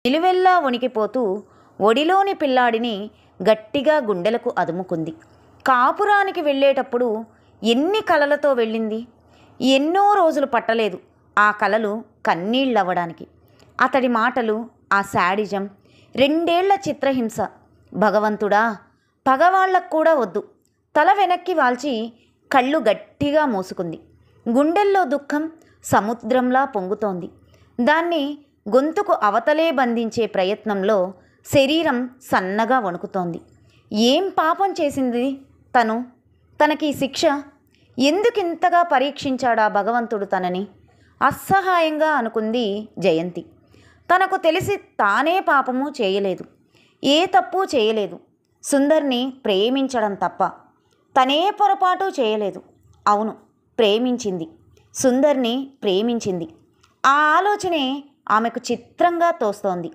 నిలువెల్లా వణికిపోతూ ఒడిలోని పిల్లాడిని గట్టిగా గుండెలకు అదుముకుంది. కాపురానికి వెళ్ళేటప్పుడు ఎన్ని కలలతో వెళ్ళింది. ఎన్నో రోజులు పట్టలేదు ఆ కలలు కన్నీళ్ళవ్వడానికి. అతడి మాటలు, ఆ శాడిజం, 2 ఏళ్ల చిత్రహింస. భగవంతుడా, పగవాళ్లకు కూడా వద్దు. తల వెనక్కి వాల్చి కళ్ళు గట్టిగా మూసుకుంది. గుండెల్లో దుఃఖం సముద్రంలా పొంగుతోంది. దాన్ని గొంతుకు అవతలే బంధించే ప్రయత్నంలో శరీరం సన్నగా వణుకుతోంది. ఏం పాపం చేసింది తను? తనకి శిక్ష ఎందుకింతగా పరీక్షించాడా భగవంతుడు తనని? అసహాయంగా అనుకుంది జయంతి. తనకు తెలిసి తానే పాపము చేయలేదు, ఏ తప్పు చేయలేదు. సుందర్ని ప్రేమించడం తప్ప తనే పొరపాటు చేయలేదు. అవును, ప్రేమించింది, సుందర్ని ప్రేమించింది. ఆ ఆలోచనే ఆమెకు చిత్రంగా తోస్తోంది.